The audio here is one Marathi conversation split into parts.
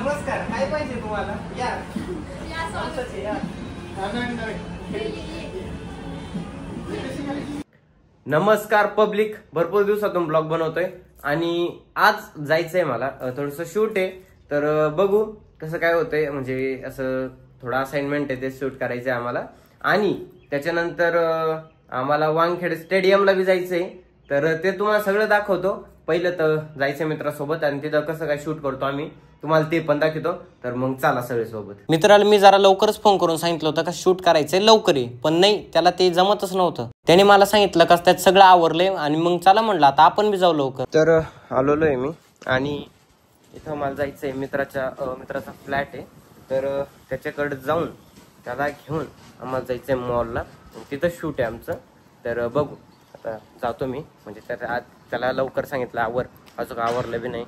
नमस्कार, काय पाहिजे तुम्हाला? या नमस्कार पब्लिक, भरपूर दिवसातून ब्लॉग बनवतोय आणि आज जायचंय मला थोडस शूट आहे. तर बघू कसं काय होतंय, म्हणजे असं थोडा असाइनमेंट आहे ते शूट करायचंय आम्हाला. आणि त्याच्यानंतर आम्हाला वानखेडे स्टेडियमला बी जायचंय. तर ते तुम्हाला सगळं दाखवतो. पहिलं तर जायचं मित्रासोबत आणि तिथं कसं काय शूट करतो आम्ही तुम्हाला ते पण दाखवतो. तर मग चला सगळे सोबत. मित्राला मी जरा लवकरच फोन करून सांगितलं होतं का शूट करायचंय लवकर ये, पण नाही त्याला ते जमतच नव्हतं. त्याने मला सांगितलं का त्यात सगळं आवरलंय आणि मग चला म्हणलं आता आपण बी जाऊ लवकर. तर आलेलो आहे मी आणि इथं मला जायचंय मित्राचा फ्लॅट आहे. तर त्याच्याकडे जाऊन त्याला घेऊन आम्हाला जायचंय मॉलला, तिथं शूट आहे आमचं. तर बघू आता जातो मी, म्हणजे त्याला लवकर सांगितलं आवर, अजून आवरलं बी नाही.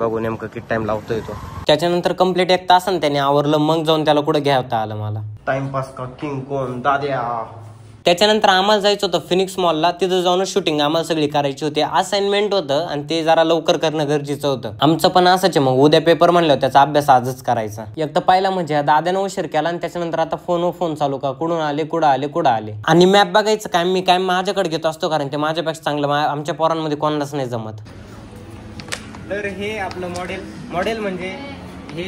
बघू नेमकं किती टाइम लावतोय तो. त्याच्यानंतर कंप्लीट 1 तासाने त्याने आवरलं, मग जाऊन त्याला कुठं घ्यावता आलं मला. टाइमपास का किंग कोण दाद्या. त्याच्यानंतर आम्हाला जायचं होतं फिनिक्स मॉलला, तिथं जाऊन शूटिंग आम्हाला सगळी करायची होती. असाइनमेंट होतं आणि ते जरा लवकर करणं गरजेचं होतं. आमचं पण असंच आहे, मग उद्या पेपर म्हणलं त्याचा अभ्यास आजच करायचा. एक तर पहिला म्हणजे दाद्यानं उशीर केला आणि त्याच्यानंतर आता फोन चालू का कुठून आले कुठं आले. आणि मॅप बघायचं काय मी काय माझ्याकडे घेत असतो, कारण ते माझ्यापेक्षा चांगलं आमच्या पोरांमध्ये कोणालाच नाही जमत. तर हे आपलं मॉडेल म्हणजे हे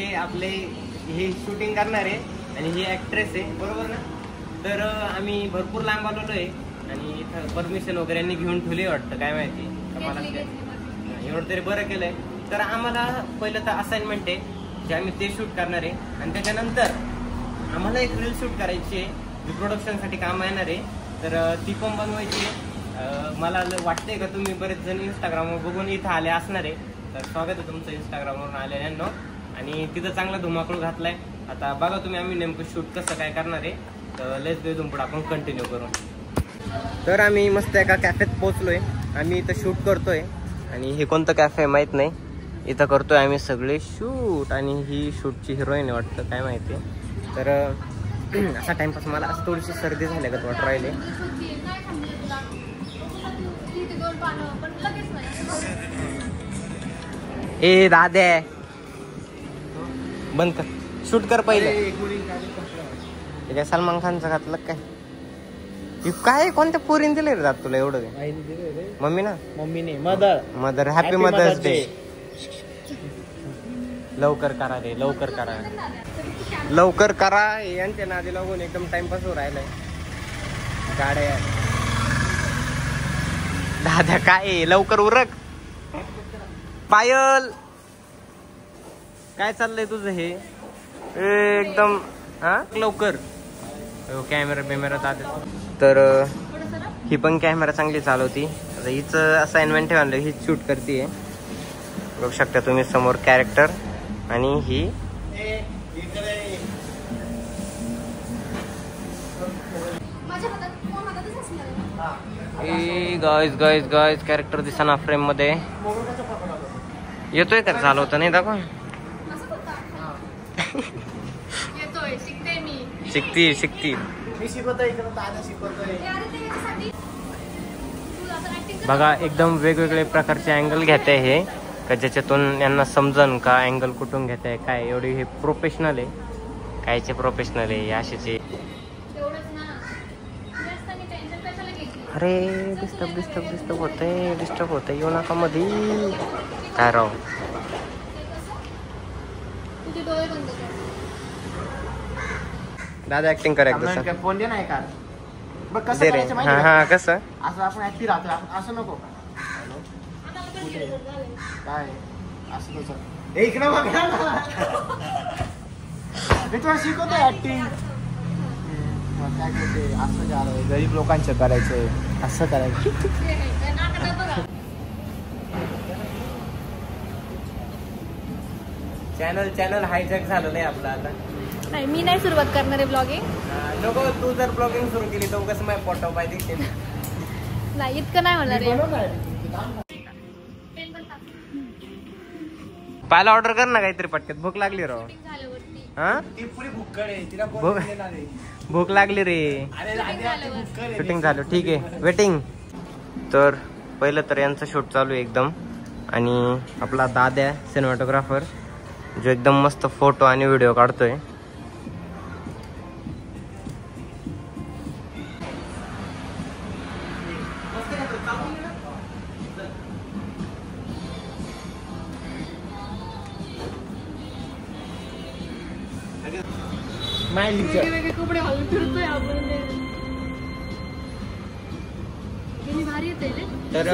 शूटिंग करणार आहे आणि ही ऍक्ट्रेस आहे, बरोबर ना. तर आम्ही भरपूर लांब आलेलो आहे आणि इथं परमिशन वगैरे यांनी घेऊन ठेवली वाटतं, काय माहिती मला एवढं तरी बरं केलंय. तर आम्हाला पहिलं तर असाइनमेंट आहे जे आम्ही ते शूट करणार आहे आणि त्याच्यानंतर आम्हाला एक रील शूट करायची आहे जी प्रोडक्शनसाठी काम येणार आहे. तर ती पण बनवायची आहे. मला वाटतंय का तुम्ही बरेच जण इंस्टाग्रामवर बघून इथं आले असणार आहे. तर स्वागत आहे तुमचं इंस्टाग्रामवरून आलेल्यांनो. आणि तिथं चांगला धुमाकूळ घातलाय. आता बघा तुम्ही आम्ही नेमकं शूट कसं काय करणार आहे. तर लेट्स गो, इथून पुढे आपण कंटिन्यू करू. तर आम्ही मस्त एका कॅफेत पोहोचलोय. आम्ही इथं शूट करतोय आणि हे कोणतं कॅफे माहित नाही. इथं करतोय आम्ही सगळे शूट आणि ही शूटची हिरोईन आहे वाटतं, काय माहिती. तर असा टाइमपास, मला असं थोडीशी सर्दी झाली का वाटत राहिले. ए दादे बंद कर, शूट कर पहिले. काय सलमान खानचं घातलं काय कोणत्या पोरीने दिले रे तुला एवढं? मम्मीने मदर हॅपी मदर्स डे. लवकर करा रे, लवकर करा. यांच्या नादी लागून एकदम टाइमपास होऊ राहिलाय. गाड्या दादा काय लवकर उरक. पायल काय चाललंय तुझं हे एकदम लवकर. कॅमेरा दादा. तर ही पण कॅमेरा चांगली चालवती. आता हिचं असाइनमेंट ठेवलं, ही शूट करते. बघू शकता तुम्ही समोर कॅरेक्टर. आणि ही गाईज कॅरेक्टर दिसना फ्रेम मध्ये येतोय. तर चालवतं नाही दाखव. शिकती बघा. एकदम वेगवेगळे प्रकारचे अँगल घेते हे, का ज्याच्यातून यांना समजन का अँगल कुठून घेते काय. एवढी हे प्रोफेशनल आहे, कायचे प्रोफेशनल आहे अशीचे. अरे डिस्टर्ब होतंय येऊ नका मध्ये. काय राव दादा ऍक्टिंग करायचं. फोन दे नाही का बघ कसं करायचं माहिती आहे. हा कसं असं आपण ऍक्टिव्ह राहतो, असं नको काय असं तसं. इकडे बघ मी तुला शिकवतो ऍक्टिंग. काय करते असं झालं, गरीब लोकांचं करायचं, असं करायचं. चॅनल हायजॅक झालं नाही आपलं आता. नाही मी नाही सुरुवात करणार आहे ब्लॉगिंग. नको, तू जर ब्लॉगिंग सुरू केली तर कसं माझ्या पोटावर पाय दिसते. नाही इतकं नाही होणार आहे. पायला ऑर्डर कर ना काहीतरी पटकन, भूक लागली राव. भूक लागली रे. शूटिंग झालं ठीक आहे, वेटिंग. तर पहिलं तर यांचं शूट चालू आहे एकदम. आणि आपला दाद्या सिनेमॅटोग्राफर जो एकदम मस्त फोटो आणि व्हिडिओ काढतोय. वेगवेगळे कपडे घालून फिरतोय आपण. भारी येते तर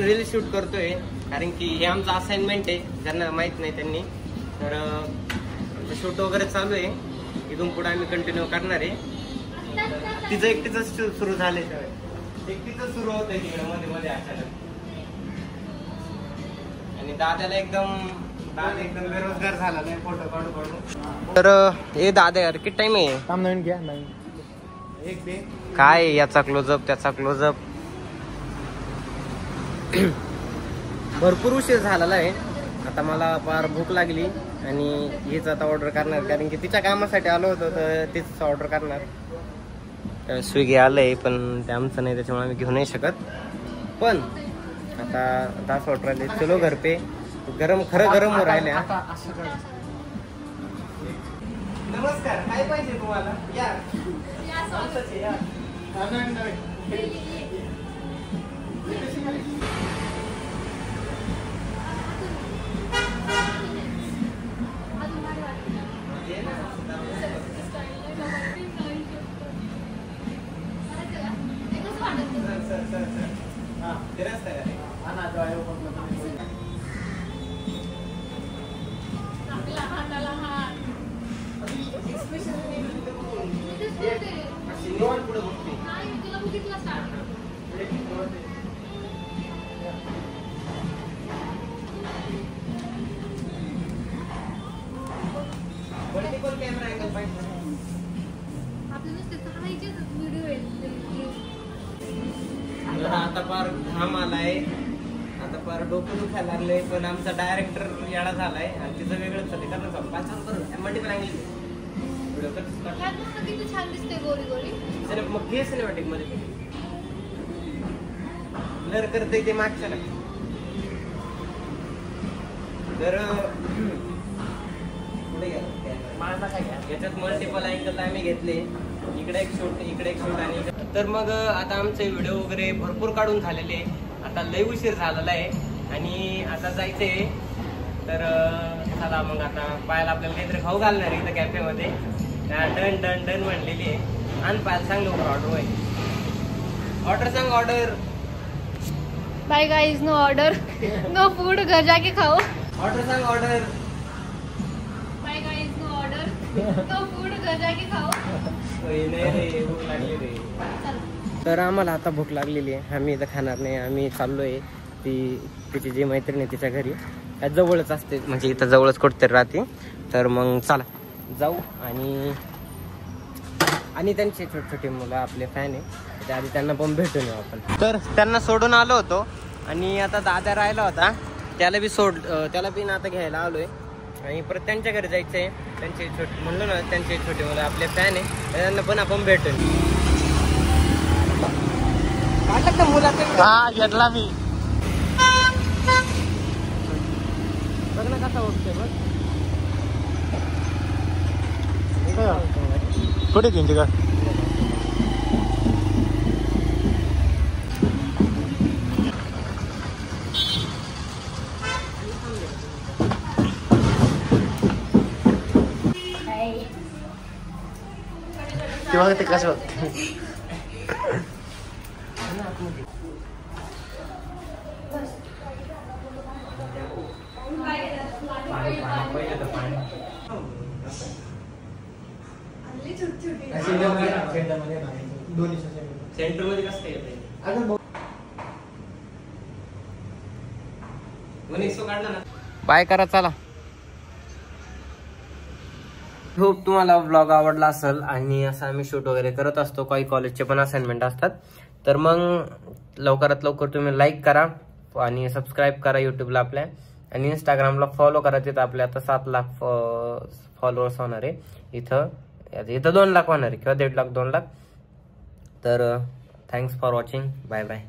रील शूट करतोय कारण की हे आमचं असाइनमेंट आहे. ज्यांना माहित नाही त्यांनी तर शूट वगैरे चालू आहे. इथून पुढे आम्ही कंटिन्यू करणार आहे. तिचं एकटीच सुरू झालंय. एकटीच सुरू होतंय तिकडे मध्ये मध्ये अचानक. आणि दादा एकदम बेरोजगार झाला नाही फोटो काढू काढू. तर हे दादा यार किती टाइम आहे काम नवीन घ्या नवीन एक पे काय याचा क्लोजअप त्याचा क्लोजअप. भरपूर उशीर झालेला आहे. आता मला फार भूक लागली आणि हेच आता ऑर्डर करणार कारण की तिच्या कामासाठी आलो होतो तर तीच ऑर्डर करणार. स्विगी आलंय पण ते आमचं नाही त्याच्यामुळे आम्ही घेऊ नाही शकत. पण आता 10 ऑर्डर आले. चलो घर पे गरम खरं गरम हो राहिले. नमस्कार काय पाहिजे तुम्हाला या. आता फार घाम आलाय. आता फार डोकं दुखायला लागलंय. पण आमचा डायरेक्टर येडा झालाय आणि तिचं वेगळंच चाललंय. कारण मल्टिपल अँगल किती छान दिसते गोरी गोरी. मग घे सिनेमॅटिक मध्ये ब्लर करते ते मागच्या तर याच्यात मल्टिपल अँगल आम्ही घेतले. इकडे एक शूट आणि तर मग आता आमचे व्हिडिओ वगैरे भरपूर काढून झालेले. आता लय उशीर झालेला आहे आणि आता जायचंय. तर चला मग आता पायाला आपल्याला काहीतरी खाऊ घालणार आहे इथं कॅफेमध्ये. डन डन डन म्हणलेली आहे. आणि पायाला सांग लवकर ऑर्डर होईल. ऑर्डर सांग order. Bye guys no order no food घर जाके खाओ. ऑर्डर सांग order. Bye guys no order no food घर जाके खाओ. भूक लागली रे. तर आम्हाला आता भूक लागलेली आहे. आम्ही इथं खाणार नाही. आम्ही चाललोय तिची जी मैत्रीण आहे तिच्या घरी. जवळच असते म्हणजे इथं जवळच कुठतरी राहते. तर मग चला जाऊ. आणि त्यांचे छोटे छोटे मुलं आपले फॅन आहे त्याआधी त्यांना पण भेटून येऊ आपण. तर त्यांना सोडून आलो होतो आणि आता दादा राहिला होता त्याला बी आता घ्यायला आलोय. आणि परत त्यांच्या घरी जायचंय. त्यांचे छोटे म्हणलो ना त्यांचे छोटे मुलं आपले फॅन आहे त्यांना पण आपण भेटून. हा घेतला मी. बघ ना कसा उठतोय बघ. कुठे त्यांची का ते बघ ते कसं बघते. सेंटर मध्ये कसं येते बाय करा चला. होप तुम्हाला ब्लॉग आवडला असेल. आणि असं आम्ही शूट वगैरे करत असतो. काही कॉलेजचे पण असाइनमेंट असतात. तर मग लवकरात लवकर तुम्ही लाईक करा आणि सबस्क्राईब करा यूट्यूबला आपल्या. आणि इंस्टाग्रामला फॉलो करा. तिथं आपले आता 7 लाख फॉलोअर्स होणार आहे. इथं 2 लाख होणार आहे किंवा 1.5 लाख 2 लाख. तर thanks for watching. Bye bye.